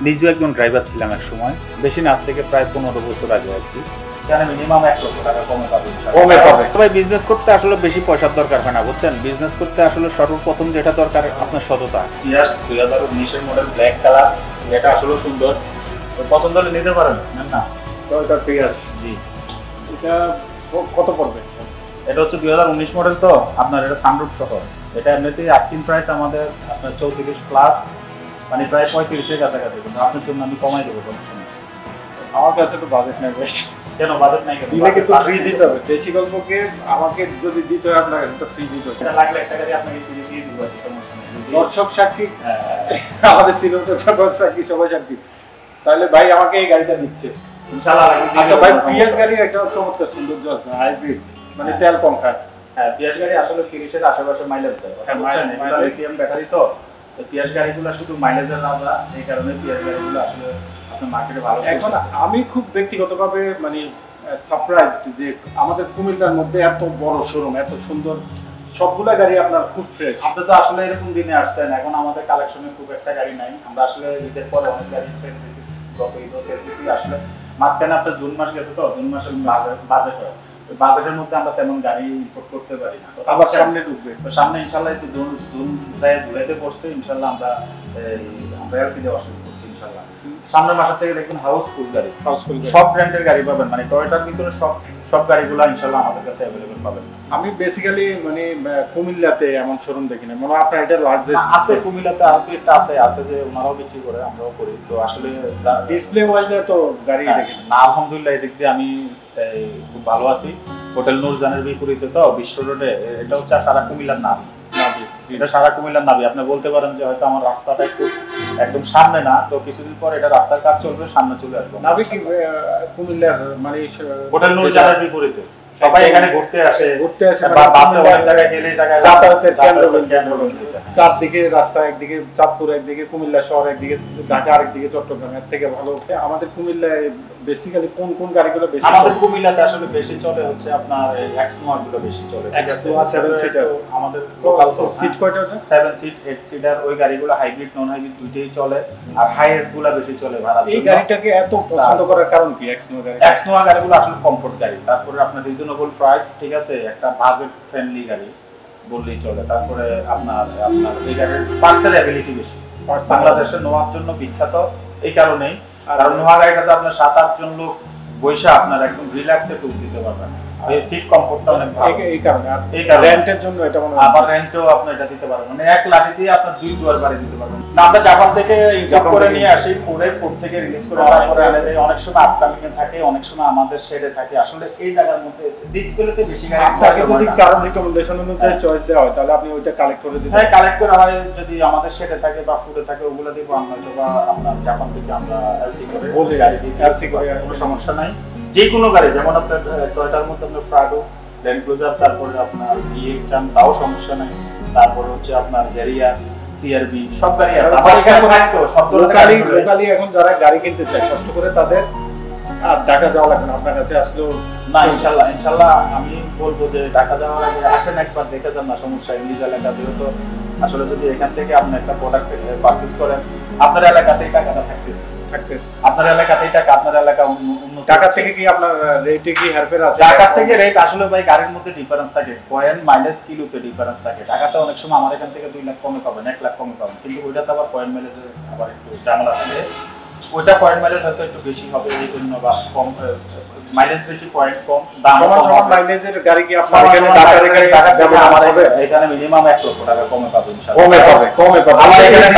নিজেও একজন ড্রাইভার ছিলাম এক সময়, বেশি না, আজ থেকে প্রায় 15 বছর আগে আর কি। এখানে মিনিমাম 1 লক্ষ টাকা কমে পাবেন। তবে বিজনেস করতে আসলে বেশি পয়সার দরকার হয় না, বুঝছেন। বিজনেস করতে আসলে সর্বপ্রথম যেটা দরকার আপনার সততা। পিয়াস 2019 মডেল ব্ল্যাক কালার, এটা আসলে সুন্দর, পছন্দ হলে নিতে পারেন। না টয়োটা পিয়াস, জি। এটা কত পড়বে? এটা হচ্ছে 2019 মডেল, তো আপনার এটা সানরুফ সহ। এটা এমনিতেই আস্কিং প্রাইস আমাদের আপনার 34 প্লাস, মানে প্রায় 35-এর কাছাকাছি, কিন্তু আপনার জন্য আমি কমাই দেবো। আমার কাছে তো বাজেট নাই বেশ। কেন বাজেট নাই? কেন দিলে কিন্তু ফ্রি দিতে হবে। দেশি গল্পকে আমাকে যদি দিতে হয় আপনাকে তো ফ্রি দিতে হবে। এটা লাগলে একটা গাড়ি আপনাকে ফ্রি দিয়ে দিব, সমস্যা নেই। দর্শক সাক্ষী, আমাদের সিনেমাটা দর্শক সাক্ষী, সবাই সাক্ষী। তাহলে ভাই আমাকে এই গাড়িটা দিচ্ছে ইনশাআল্লাহ। আচ্ছা ভাই, পিয়াস গাড়ি একটা চমৎকার সৌন্দর্য আছে, হাইব্রিড, মানে তেল কম খায়। হ্যাঁ, পিয়াস গাড়ি আসলে 30-এর আশেপাশে মাইলেজ দেয়। হ্যাঁ, লিথিয়াম ব্যাটারি তো পিয়াস গাড়িগুলো শুধু মাইলেজের রাজা, এই কারণে পিয়াস গাড়িগুলো আসলে আপনার মার্কেটে ভালো। এখন আমি খুব ব্যক্তিগতভাবে মানে সারপ্রাইজড যে আমাদের কুমিল্লার মধ্যে এত বড় শোরুম, এত সুন্দর, সবগুলা গাড়ি আপনার খুব ফ্রেশ। আপনি তো আসলে এরকম দিনে আসছেন, এখন আমাদের কালেকশনে খুব একটা গাড়ি নাই। আমরা আসলে ঈদের পরে অনেক গাড়ি সেল দিয়েছি, গত ঈদও সেল দিয়েছি। আসলে মাঝখানে আপনার জুন মাস গেছে, তো জুন মাসের বাজেট হয়, ওই বাজেটের মধ্যে আমরা তেমন গাড়ি ইম্পোর্ট করতে পারি না। আবার সামনে ঢুকবে, তো সামনে ইনশাল্লাহ একটু জুন জুলাইতে পড়ছে, ইনশাল্লাহ আমরা এলসিডি অসুবিধা করছি ইনশাল্লাহ। সামনের মাসের থেকে দেখবেন হাউসফুল গাড়ি, সব ব্র্যান্ডের গাড়ি পাবেন, মানে টয়োটার ভিতরে সব গাড়িগুলো ইনশাল্লাহ আমাদের কাছে অ্যাভেলেবল পাবেন। আমি বেসিক্যালি মানে কুমিল্লাতে এমন শোরুম দেখি না, মনে হয় আপনার এটা লার্জেস্ট আছে। কুমিল্লাতে একটা আছে যে ওনারাও বিক্রি করে, আমরাও করি। তো আসলে ডিসপ্লে ওয়াইজ তো গাড়ি দেখি না, আলহামদুলিল্লাহ এদিক দিয়ে আমি খুব ভালো আছি। হোটেল নূরজানের বিপরীতে তো বিশ্ব রোডে, এটা হচ্ছে সারা কুমিল্লার নাম। এটা সারা কুমিল্লার নাবি। আপনি বলতে পারেন যে হয়তো আমার রাস্তাটা একটু একদম সামনে না, তো কিছুদিন পর এটা রাস্তার কাজ চলবে, সামনে চলে আসবে। নাবি কি কুমিল্লার মানে হোটেল নূরজানের বিপরীতে সবাই এখানে ঘুরতে আসে বা বাসে অনেক জায়গায় গেলে জায়গায় যাতায়াতের কেন্দ্র। চারদিকে রাস্তা, একদিকে চাঁদপুর, একদিকে কুমিল্লা শহর, একদিকে ঢাকা, আরেকদিকে চট্টগ্রাম। এর থেকে ভালো আমাদের কুমিল্লায় বেসিক্যালি কোন গাড়িগুলো বেশি? আমাদের কুমিল্লাতে আসলে বেশি চলে হচ্ছে আপনার এক্সনোয়া গুলো বেশি চলে। এক্সনোয়া 7 সিটার আমাদের লোকাল সিট কয়টা? 7 সিট 8 সিটার। ওই গাড়িগুলো হাইব্রিড নন হাইব্রিড দুইটাই চলে, আর হাইএস গুলো বেশি চলে ভাড়া। এই গাড়িটাকে এত পছন্দ করার কারণ কি? এক্সনোয়া গাড়িগুলো আসলে কমফোর্ট গাড়ি, তারপরে আপনার রিজনেবল প্রাইস, ঠিক আছে, একটা বাজেট ফ্রেন্ডলি গাড়ি বললেই চলে। তারপরে আপনার এই গাড়ির পার্সেল অ্যাবিলিটি বেশি। বাংলাদেশে নোয়ার জন্য বিখ্যাত এই কারণেই, কারণ নোয়া গাড়িটাতে আপনার 7-8 জন লোক বৈশা আপনার একদম রিল্যাক্সে ট্যুর দিতে পারবেন। এই সিট কমফোর্টটা অনেক ভালো, এই কারণে রেন্টের জন্য এটা মনে হয়। আবার রেন্টও আপনি এটা দিতে পারবেন, মানে এক লাঠি দিয়ে আপনার 2 দুয়ার বাড়ি দিতে পারবেন। না, আমরা জাপান থেকে ইম্পোর্ট করে নিয়ে আসি, ফুড থেকে রিলিজ করে তারপরে আনে দেই। অনেক সময় আপকামিং এ থাকে, অনেক সময় আমাদের শেডে থাকে। আসলে এই জায়গার মধ্যে ডিসপ্লেতে বেশি গাড়ি থাকে। যদি কারণ রিকমেন্ডেশন অনুযায়ী চয়েস দেওয়া হয় তাহলে আপনি ওইটা কালেক্ট করে দিতে। হ্যাঁ, কালেক্ট করা হয়। যদি আমাদের শেডে থাকে বা ফুডে থাকে ওগুলো দিব আমরা, অথবা আপনার জাপান থেকে আমরা এলসি করে বলে গাড়ি দিই, এলসি করে কোনো সমস্যা নাই। যে কোনো গাড়ি, যেমন আপনার টয়োটার মধ্যে আপনার প্রাডো, ল্যান্ড ক্রুজার, তারপরে আপনার ভিএক্স চান, তাও সমস্যা নাই। তারপরে হচ্ছে আপনার হ্যারিয়ার, সিআরবি, সব গাড়ি আছে। আমার এখানে থাকতো সব ধরনের লোকালি এখন যারা গাড়ি কিনতে চায় কষ্ট করে তাদের আর ঢাকা যাওয়া লাগবে না, আপনার কাছে আসলেও না। ইনশাল্লাহ আমি বলবো যে ঢাকা যাওয়ার আগে আসেন একবার, দেখে যান না, সমস্যা নিজ এলাকা। যেহেতু আসলে যদি এখান থেকে আপনি একটা প্রোডাক্ট পারচেজ করেন, আপনার এলাকাতেই টাকাটা থাকতেছে, আপনার এলাকাতেই টাকা, আপনার এলাকা উন্নত। টাকা থেকে কি আপনার রেটে কি হেরফের আছে? টাকা থেকে রেট আসলে ভাই গাড়ির মধ্যে ডিফারেন্স থাকে, পয়েন্ট মাইলেজ কিলোতে ডিফারেন্স থাকে। টাকাতে অনেক সময় আমার এখান থেকে 2 লাখ কমে পাবেন, 1 লাখ কমে পাবেন, কিন্তু ওইটাতে আবার পয়েন্ট মাইলেজে আবার একটু ঝামেলা থাকে। ওইটা পয়েন্ট মাইলেজ হয়তো একটু বেশি হবে, এই জন্য বা কম মাইলেজ বেশি, পয়েন্ট কম, দাম সমান মাইলেজের গাড়ি কি আপনার এখানে টাকা থেকে আমার এখানে মিনিমাম 1 লক্ষ টাকা কমে পাবেন ইনশাআল্লাহ। কমে পাবে আমার এখানে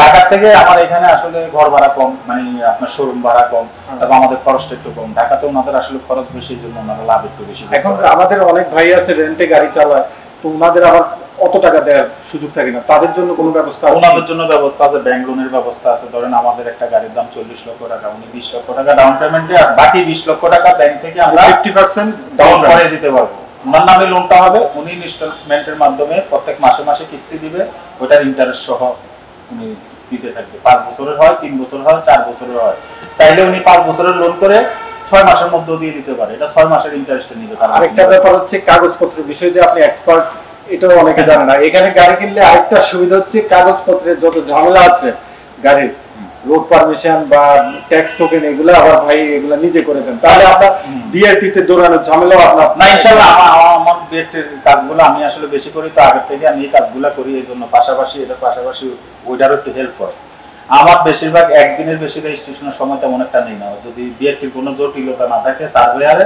ঢাকা থেকে আমার এখানে আসলে ঘর ভাড়া কম, মানে আপনার শোরুম ভাড়া কম, তবে আমাদের খরচটা একটু কম। ঢাকাতে ওনাদের আসলে খরচ বেশি, জন্য ওনারা লাভ একটু বেশি। এখন আমাদের অনেক ভাই আছে রেন্টে গাড়ি চালায়, তো ওনাদের আবার অত টাকা দেওয়ার সুযোগ থাকে না, তাদের জন্য কোনো ব্যবস্থা আছে? ওনাদের জন্য ব্যবস্থা আছে, ব্যাংক লোনের ব্যবস্থা আছে। ধরেন আমাদের একটা গাড়ির দাম 40 লক্ষ টাকা, উনি 20 লক্ষ টাকা ডাউন পেমেন্টে, আর বাকি 20 লক্ষ টাকা ব্যাংক থেকে আমরা 50% ডাউন করে দিতে পারবো। ওনার নামে লোনটা হবে, উনি ইনস্টলমেন্টের মাধ্যমে প্রত্যেক মাসে মাসে কিস্তি দিবে, ওটার ইন্টারেস্ট সহ উনি দিতে থাকবে। 5 বছরের হয়, 3 বছর হয়, 4 বছরের হয়। চাইলে উনি 5 বছরের লোন করে 6 মাসের মধ্যে দিয়ে দিতে পারে, এটা 6 মাসের ইন্টারেস্টে নিতে পারে। আরেকটা ব্যাপার হচ্ছে কাগজপত্রের বিষয়, যে আপনি এক্সপার্ট, এটাও অনেকে জানে না। এখানে গাড়ি কিনলে আরেকটা সুবিধা হচ্ছে কাগজপত্রের যত ঝামেলা আছে গাড়ির, রোড পারমিশন বা ট্যাক্স টোকেন এগুলো আবার ভাই এগুলো নিজে করে দেন, তাহলে আপনার বিআরটি তে দৌড়ানোর ঝামেলাও আপনার না। ইনশাআল্লাহ আমার বিএটির কাজগুলো আমি আসলে বেশি করি, তো আগে থেকে আমি এই কাজগুলো করি, এই জন্য পাশাপাশি ওইটারও একটু হেল্প হয়। আমার বেশিরভাগ একদিনের বেশি রেজিস্ট্রেশনের সময় তেমন একটা নেই না। যদি বিএটির কোনো জটিলতা না থাকে সার্ভেয়ারে,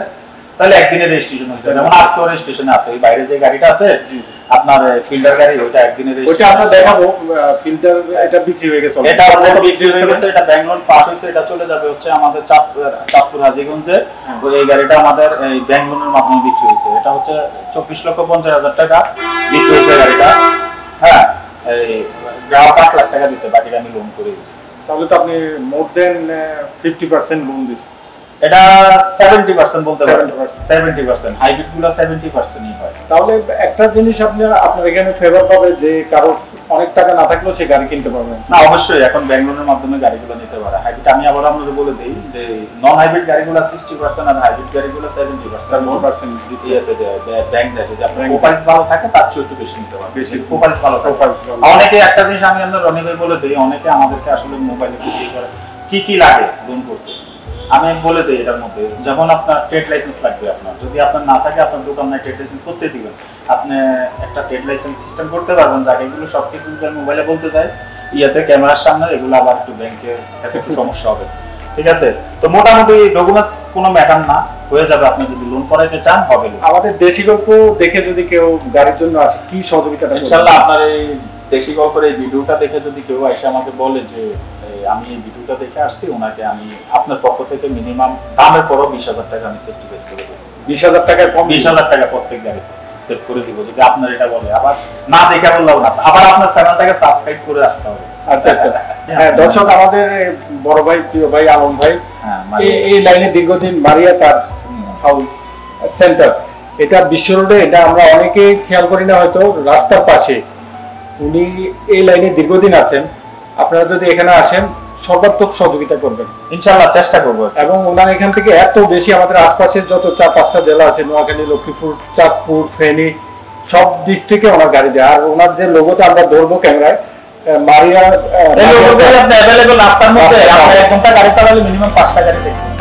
তাহলে একদিনের রেজিস্ট্রেশন হয়ে যায়। যেমন আজকে রেজিস্ট্রেশনে আছে, ওই বাইরে যে গাড়িটা আছে আপনার ফিল্টার গাড়ি, ওইটা একদিনের ওইটা আমরা দেখাবো। ফিল্টার এটা বিক্রি হয়ে গেছে, এটা অলরেডি বিক্রি হয়ে গেছে, এটা ব্যাঙ্গালোর পাস হয়েছে, এটা চলে যাবে হচ্ছে আমাদের চাঁদপুর হাজীগঞ্জে। এই গাড়িটা আমাদের এই ব্যাঙ্গালোরের মাধ্যমে বিক্রি হয়েছে, এটা হচ্ছে 24,50,000 টাকা বিক্রি হয়েছে গাড়িটা। হ্যাঁ, এই গ্রাহক 8 লাখ টাকা দিয়েছে, বাকিটা আমি লোন করে দিয়েছি। তাহলে তো আপনি মোর দেন 50% লোন দিচ্ছেন। এটা 70% বলতে পারেন, 70%। হাইব্রিড গুলো 70%ই হয়। তাহলে একটা জিনিস আপনার এখানে ফেভার পাবে যে কারো অনেক টাকা না থাকলেও সে গাড়ি কিনতে পারবে না। অবশ্যই এখন ব্যাঙ্গালোরের মাধ্যমে গাড়িগুলো নিতে পারে। হাইব্রিড আমি আবার আপনাদের বলে দেই যে নন হাইব্রিড গাড়িগুলো 60% আর হাইব্রিড গাড়িগুলো 70% দিতে দেয় ব্যাংক দেয়। যদি আপনার প্রোফাইল ভালো থাকে তার চেয়ে একটু বেশি নিতে পারবে, বেশি প্রোফাইল ভালো থাকে। অনেকে একটা জিনিস আমি আপনাদের রনি ভাই বলে দেই, অনেকে আমাদেরকে আসলে মোবাইলে বুঝিয়ে করে কি লাগে লোন করতে। আমি বলে দিই এটার মধ্যে, যেমন আপনার ট্রেড লাইসেন্স লাগবে। আপনার যদি আপনার না থাকে, আপনার দোকান নাই, ট্রেড লাইসেন্স করতে দিবেন। আপনি একটা ট্রেড লাইসেন্স সিস্টেম করতে পারবেন, যাকে এগুলো সবকিছু যদি মোবাইলে বলতে যায় ইয়াতে ক্যামেরার সামনে, এগুলো আবার একটু ব্যাংকে একটু সমস্যা হবে। ঠিক আছে, তো মোটামুটি ডকুমেন্টস কোনো ম্যাটার না, হয়ে যাবে। আপনি যদি লোন করাইতে চান হবে। আমাদের দেশি গল্প দেখে যদি কেউ গাড়ির জন্য আসে, কি সহযোগিতা? ইনশাআল্লাহ আপনার এই দেশি গল্পের এই ভিডিওটা দেখে যদি কেউ এসে আমাকে বলে যে আমি এই ভিডিওটা দেখে আসছি, ওনাকে আমি আপনার পক্ষ থেকে মিনিমাম দামের পরও 20,000 টাকা আমি সেফটি বেস করে দেবো। 20,000 টাকায় কম? 20,000 টাকা প্রত্যেক গাড়ি সেভ করে দিব, যদি আপনার এটা বলে। আবার না দেখে বললাম না, আবার আপনার চ্যানেলটাকে সাবস্ক্রাইব করে রাখতে হবে। আচ্ছা আচ্ছা। হ্যাঁ দর্শক, আমাদের বড় ভাই, প্রিয় ভাই আলম ভাই এই লাইনে দীর্ঘদিন, মারিয়া কার হাউস সেন্টার, এটা বিশ্ব রোডে, এটা আমরা অনেকে খেয়াল করি না হয়তো, রাস্তার পাশে। উনি এই লাইনে দীর্ঘদিন আছেন। আপনারা যদি এখানে আসেন, সর্বাত্মক সহযোগিতা করবেন ইনশাআল্লাহ, চেষ্টা করব। এবং ওনার এখান থেকে এত বেশি আমাদের আশপাশের যত 4-5টা জেলা আছে, নোয়াখালী, লক্ষ্মীপুর, চাঁদপুর, ফেনী, সব ডিস্ট্রিক্টে ওনার গাড়ি যায়। আর ওনার যে লোগোটা আমরা ধরবো ক্যামেরায়, মারিয়া, এই লোগোটা আপনি अवेलेबल রাস্তার মধ্যে, আপনি 1 ঘন্টা গাড়ি চালালে মিনিমাম 5টা গাড়ি দেখবেন।